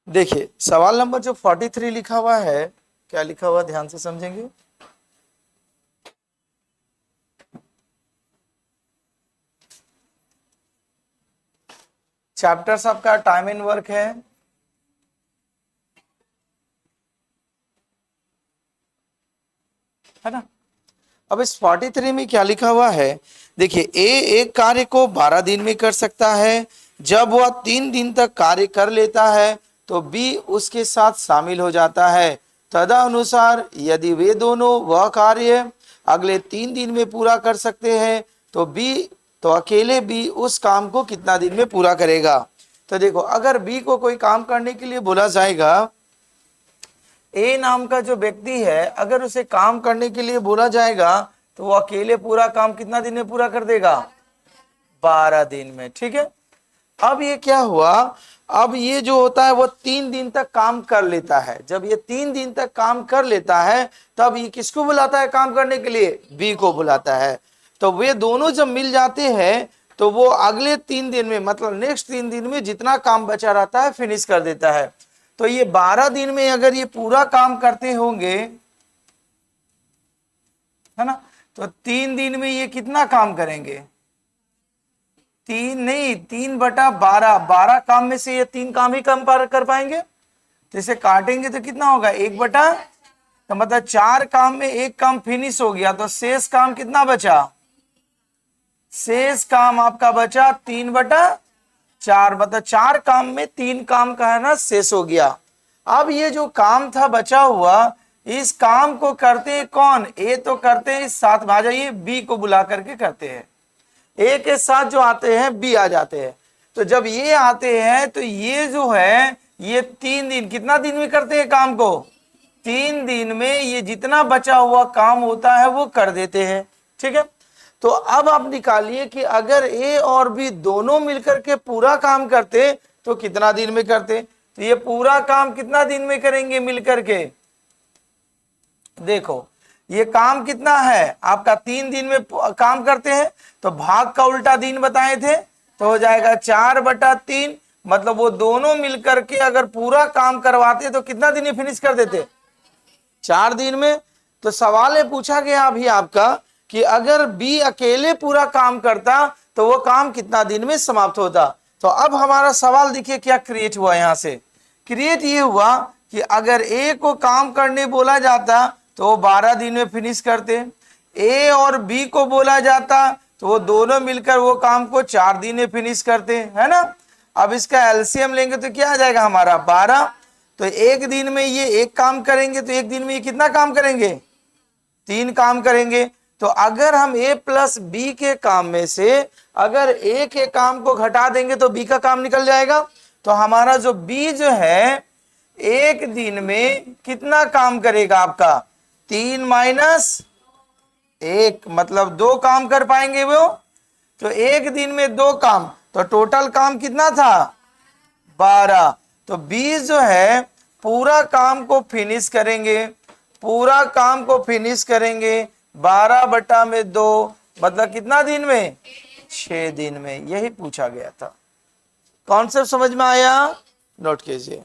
देखिए सवाल नंबर जो 43 लिखा हुआ है, क्या लिखा हुआ ध्यान से समझेंगे। चैप्टर्स आपका टाइम एंड वर्क है ना। अब इस 43 में क्या लिखा हुआ है, देखिए ए एक कार्य को 12 दिन में कर सकता है। जब वह 3 दिन तक कार्य कर लेता है तो बी उसके साथ शामिल हो जाता है। तदनुसार यदि वे दोनों वह कार्य अगले 3 दिन में पूरा कर सकते हैं तो बी तो अकेले बी उस काम को कितना दिन में पूरा करेगा। तो देखो अगर बी को कोई काम करने के लिए बोला जाएगा, ए नाम का जो व्यक्ति है अगर उसे काम करने के लिए बोला जाएगा तो वो अकेले पूरा काम कितना दिन में पूरा कर देगा, 12 दिन में। ठीक है। अब ये क्या हुआ, अब ये जो होता है वो 3 दिन तक काम कर लेता है। जब ये 3 दिन तक काम कर लेता है तब ये किसको बुलाता है काम करने के लिए, बी को बुलाता है। तो वे दोनों जब मिल जाते हैं तो वो अगले 3 दिन में मतलब नेक्स्ट 3 दिन में जितना काम बचा रहता है फिनिश कर देता है। तो ये 12 दिन में अगर ये पूरा काम करते होंगे, है ना, तो 3 दिन में ये कितना काम करेंगे, 3 नहीं 3/12, 12 काम में से ये 3 काम ही कम कर पाएंगे। तो इसे काटेंगे तो कितना होगा, 1/, तो मतलब 4 काम में 1 काम फिनिश हो गया तो शेष काम कितना बचा, शेष काम आपका बचा 3/4, मतलब 4 काम में 3 काम का है ना शेष हो गया। अब ये जो काम था बचा हुआ, इस काम को करते हैं कौन, ए तो करते हैं, इस साथ में आ जाइए बी को बुला करके करते हैं। ए के साथ जो आते हैं बी आ जाते हैं। तो जब ये आते हैं तो ये जो है ये 3 दिन, कितना दिन में करते हैं काम को, 3 दिन में ये जितना बचा हुआ काम होता है वो कर देते हैं। ठीक है। तो अब आप निकालिए कि अगर ए और बी दोनों मिलकर के पूरा काम करते तो कितना दिन में करते। तो ये पूरा काम कितना दिन में करेंगे मिलकर के, देखो ये काम कितना है आपका 3 दिन में काम करते हैं तो भाग का उल्टा दिन बताए थे तो हो जाएगा 4/3, मतलब वो दोनों मिलकर के अगर पूरा काम करवाते तो कितना दिन में फिनिश कर देते, 4 दिन में। तो सवाल ये पूछा गया अभी आपका कि अगर बी अकेले पूरा काम करता तो वो काम कितना दिन में समाप्त होता। तो अब हमारा सवाल देखिए क्या क्रिएट हुआ, यहां से क्रिएट ये हुआ कि अगर ए को काम करने बोला जाता तो वो 12 दिन में फिनिश करते, ए और बी को बोला जाता तो वो दोनों मिलकर वो काम को 4 दिन में फिनिश करते, है ना। अब इसका एलसीएम लेंगे तो क्या आ जाएगा हमारा 12। तो एक दिन में ये एक काम करेंगे तो एक दिन में ये कितना काम करेंगे, 3 काम करेंगे। तो अगर हम ए प्लस बी के काम में से अगर ए के काम को घटा देंगे तो बी का काम निकल जाएगा। तो हमारा जो बी जो है एक दिन में कितना काम करेगा आपका, 3 - 1, मतलब 2 काम कर पाएंगे वो। तो एक दिन में 2 काम, तो टोटल काम कितना था 12। तो 20 जो है पूरा काम को फिनिश करेंगे, पूरा काम को फिनिश करेंगे 12/2, मतलब कितना दिन में, 6 दिन में। यही पूछा गया था। कॉन्सेप्ट समझ में आया, नोट कीजिए।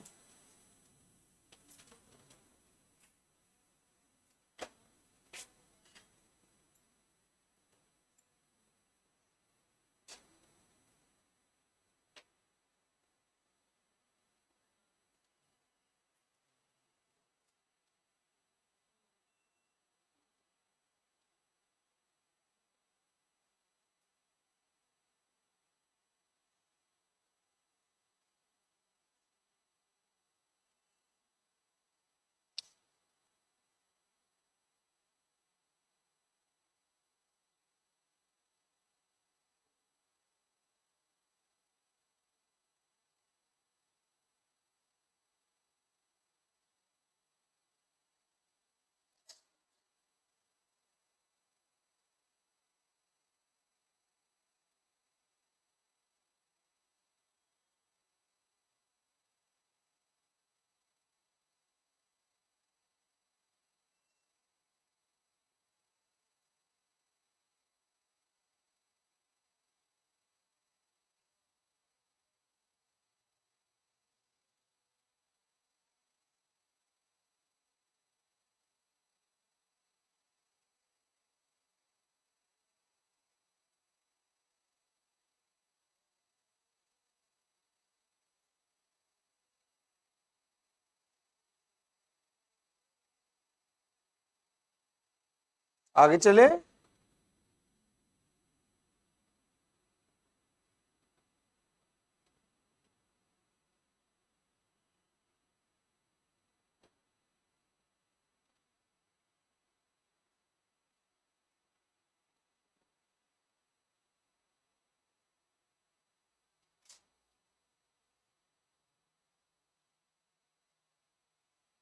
आगे चले।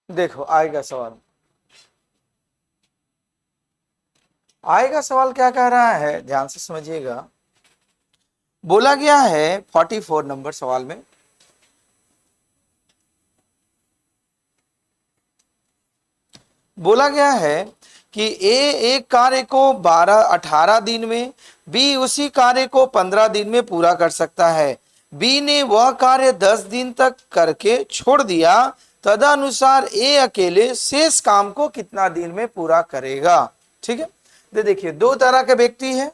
देखो आएगा सवाल, आएगा सवाल क्या कह रहा है, ध्यान से समझिएगा। बोला गया है 44 नंबर सवाल में, बोला गया है कि ए एक कार्य को 18 दिन में, बी उसी कार्य को 15 दिन में पूरा कर सकता है। बी ने वह कार्य 10 दिन तक करके छोड़ दिया, तदनुसार ए अकेले शेष काम को कितना दिन में पूरा करेगा। ठीक है, तो देखिए दो तरह के व्यक्ति है,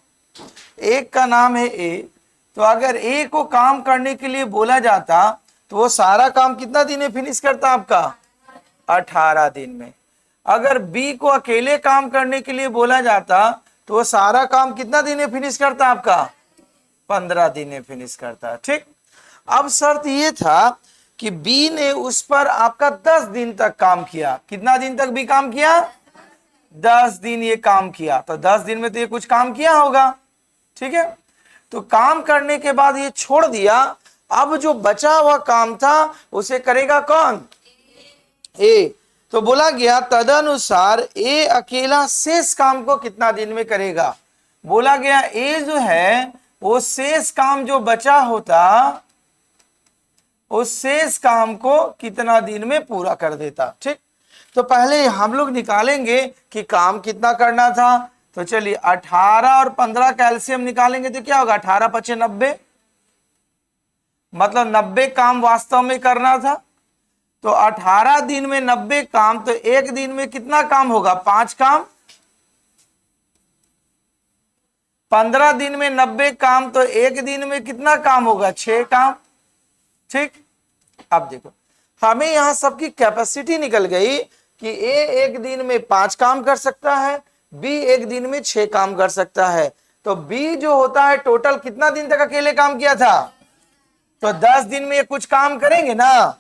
एक का नाम है ए। तो अगर ए को काम करने के लिए बोला जाता तो वो सारा काम कितना दिन में फिनिश करता आपका, 18 दिन में। अगर बी को अकेले काम करने के लिए बोला जाता तो वो सारा काम कितना दिन में फिनिश करता आपका, 15 दिन में फिनिश करता। ठीक, अब शर्त ये था कि बी ने उस पर आपका 10 दिन तक काम किया। कितना दिन तक भी काम किया, 10 दिन ये काम किया, तो 10 दिन में तो ये कुछ काम किया होगा। ठीक है, तो काम करने के बाद ये छोड़ दिया, अब जो बचा हुआ काम था उसे करेगा कौन, ए। तो बोला गया तदनुसार ए अकेला शेष काम को कितना दिन में करेगा। बोला गया ए जो है वो शेष काम जो बचा होता उस शेष काम को कितना दिन में पूरा कर देता। ठीक, तो पहले हम लोग निकालेंगे कि काम कितना करना था। तो चलिए 18 और 15 कैल्शियम निकालेंगे तो क्या होगा, 18 पचे 90, मतलब 90 काम वास्तव में करना था। तो 18 दिन में 90 काम, तो एक दिन में कितना काम होगा, 5 काम। 15 दिन में 90 काम, तो एक दिन में कितना काम होगा, 6 काम। ठीक, अब देखो हमें यहां सबकी कैपेसिटी निकल गई कि ए एक दिन में 5 काम कर सकता है, बी एक दिन में 6 काम कर सकता है। तो बी जो होता है टोटल कितना दिन तक अकेले काम किया था, तो 10 दिन में ये कुछ काम करेंगे ना,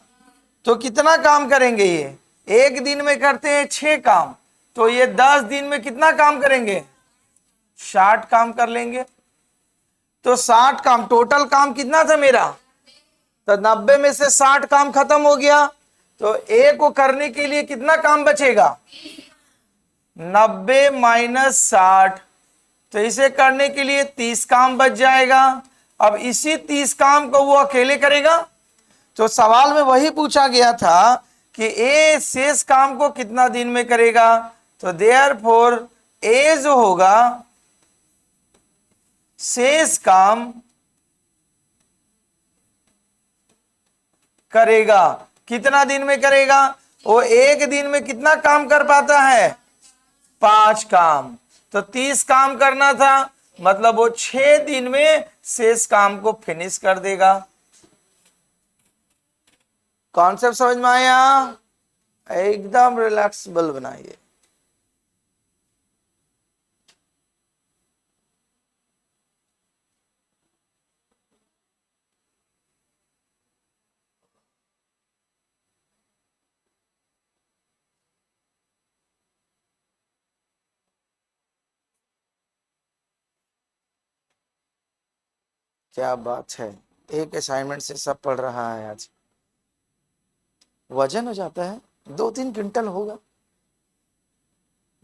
तो कितना काम करेंगे, ये एक दिन में करते हैं 6 काम, तो ये 10 दिन में कितना काम करेंगे, 60 काम कर लेंगे। तो 60 काम, टोटल काम कितना था मेरा, तो 90 में से 60 काम खत्म हो गया, तो ए को करने के लिए कितना काम बचेगा, 90 माइनस 60, तो इसे करने के लिए 30 काम बच जाएगा। अब इसी 30 काम को वो अकेले करेगा। तो सवाल में वही पूछा गया था कि ए शेष काम को कितना दिन में करेगा। तो देयरफॉर ए जो होगा शेष काम करेगा, कितना दिन में करेगा, वो एक दिन में कितना काम कर पाता है, 5 काम। तो 30 काम करना था, मतलब वो 6 दिन में शेष काम को फिनिश कर देगा। कॉन्सेप्ट समझ में आया, एकदम रिलैक्सेबल बनाइए। क्या बात है, एक असाइनमेंट से सब पढ़ रहा है आज। वजन हो जाता है 2-3 क्विंटल होगा,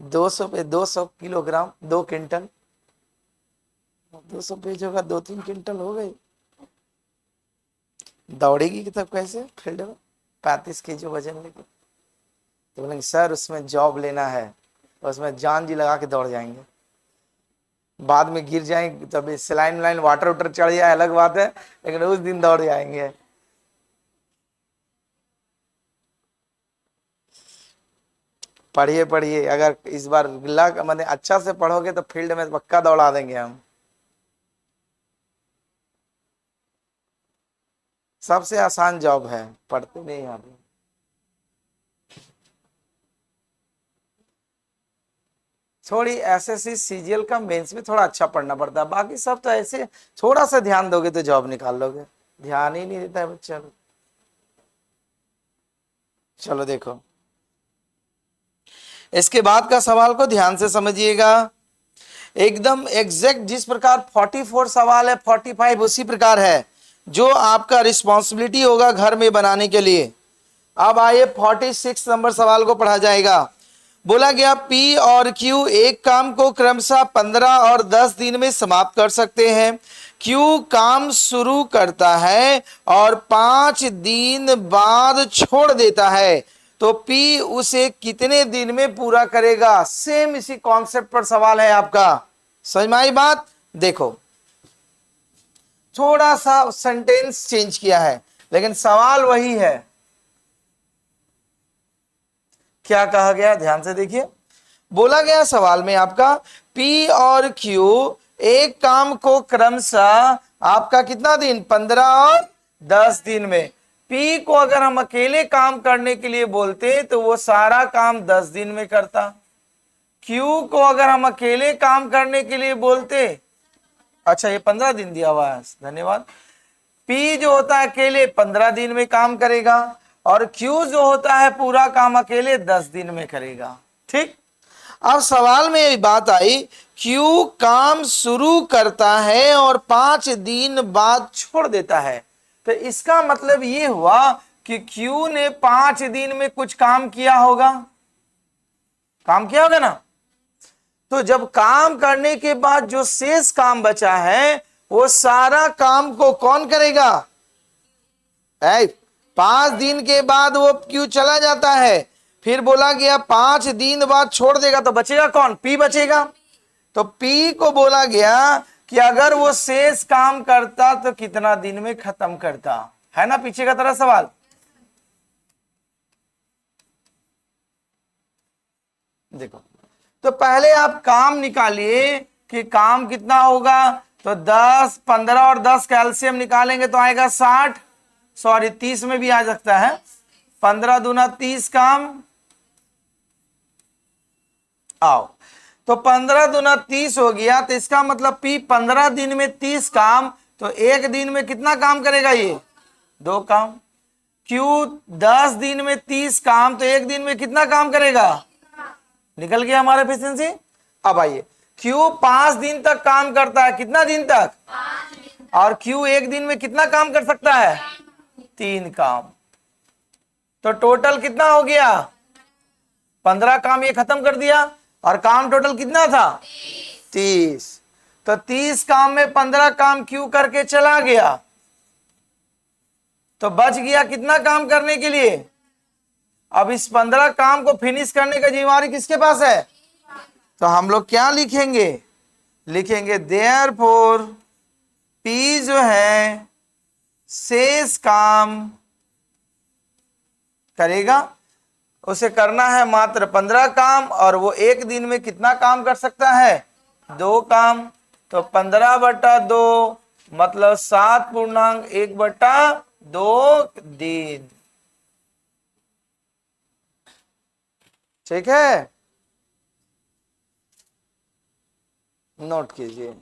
200 पे 200 किलोग्राम, 2 क्विंटल, 200 पेज होगा, 2-3 क्विंटल हो गई। दौड़ेगी कि तब कैसे फील्ड में 35 केजी वजन लेके। तो बोलेंगे सर उसमें जॉब लेना है, उसमें जान जी लगा के दौड़ जाएंगे, बाद में गिर जाएंगे, तब सलाइन लाइन वाटर वाटर चढ़ जाए अलग बात है, लेकिन उस दिन दौड़ जाएंगे। पढ़िए पढ़िए, अगर इस बार लग मैंने अच्छा से पढ़ोगे तो फील्ड में पक्का दौड़ा देंगे हम। सबसे आसान जॉब है, पढ़ते नहीं यहाँ पे। थोड़ी एसएससी सीजीएल का मेंस में थोड़ा अच्छा पढ़ना पड़ता है, बाकी सब तो ऐसे थोड़ा सा ध्यान दोगे तो जॉब निकाल लोगे, ध्यान ही नहीं देता है बच्चा। चलो देखो, इसके बाद का सवाल को ध्यान से समझिएगा, एकदम एग्जैक्ट जिस प्रकार 44 सवाल है 45 उसी प्रकार है जो आपका रिस्पॉन्सिबिलिटी होगा घर में बनाने के लिए। अब आइए 46 नंबर सवाल को पढ़ा जाएगा। बोला गया P और Q एक काम को क्रमशः 15 और 10 दिन में समाप्त कर सकते हैं। Q काम शुरू करता है और 5 दिन बाद छोड़ देता है, तो P उसे कितने दिन में पूरा करेगा। सेम इसी कॉन्सेप्ट पर सवाल है आपका, समझ में आई बात। देखो थोड़ा सा सेंटेंस चेंज किया है लेकिन सवाल वही है। क्या कहा गया, ध्यान से देखिए। बोला गया सवाल में आपका P और Q एक काम को क्रमशः आपका कितना दिन, 15 और 10 दिन में। P को अगर हम अकेले काम करने के लिए बोलते तो वो सारा काम 10 दिन में करता। Q को अगर हम अकेले काम करने के लिए बोलते, अच्छा ये 15 दिन दिया हुआ है, धन्यवाद। P जो होता है अकेले 15 दिन में काम करेगा और Q जो होता है पूरा काम अकेले 10 दिन में करेगा। ठीक, अब सवाल में ये बात आई Q काम शुरू करता है और 5 दिन बाद छोड़ देता है, तो इसका मतलब ये हुआ कि Q ने 5 दिन में कुछ काम किया होगा, काम किया होगा ना। तो जब काम करने के बाद जो शेष काम बचा है वो सारा काम को कौन करेगा। 5 दिन के बाद वो Q चला जाता है, फिर बोला गया 5 दिन बाद छोड़ देगा, तो बचेगा कौन, P बचेगा। तो P को बोला गया कि अगर वो शेष काम करता तो कितना दिन में खत्म करता, है ना पीछे का तरह सवाल। देखो तो पहले आप काम निकालिए कि काम कितना होगा, तो 10, 15 और 10 कैल्शियम निकालेंगे तो आएगा 60, सॉरी 30 में भी आ सकता है, 15 दूना 30 काम आओ, तो 15 दूना 30 हो गया। तो इसका मतलब P 15 दिन में 30 काम, तो एक दिन में कितना काम करेगा, ये 2 काम। Q 10 दिन में 30 काम, तो एक दिन में कितना काम करेगा, निकल गया हमारा एफिशिएंसी। अब आइए Q 5 दिन तक काम करता है, कितना दिन तक, और Q एक दिन में कितना काम कर सकता है, 3 काम। तो टोटल कितना हो गया, 15 काम ये खत्म कर दिया और काम टोटल कितना था, 30। तो 30 काम में 15 काम Q करके चला गया, तो बच गया कितना काम करने के लिए। अब इस 15 काम को फिनिश करने का जिम्मेवारी किसके पास है, तो हम लोग क्या लिखेंगे, लिखेंगे देयरफॉर P जो है शेष काम करेगा, उसे करना है मात्र 15 काम, और वो एक दिन में कितना काम कर सकता है, 2 काम। तो 15/2 मतलब 7.1/2 दिन। ठीक है, नोट कीजिए।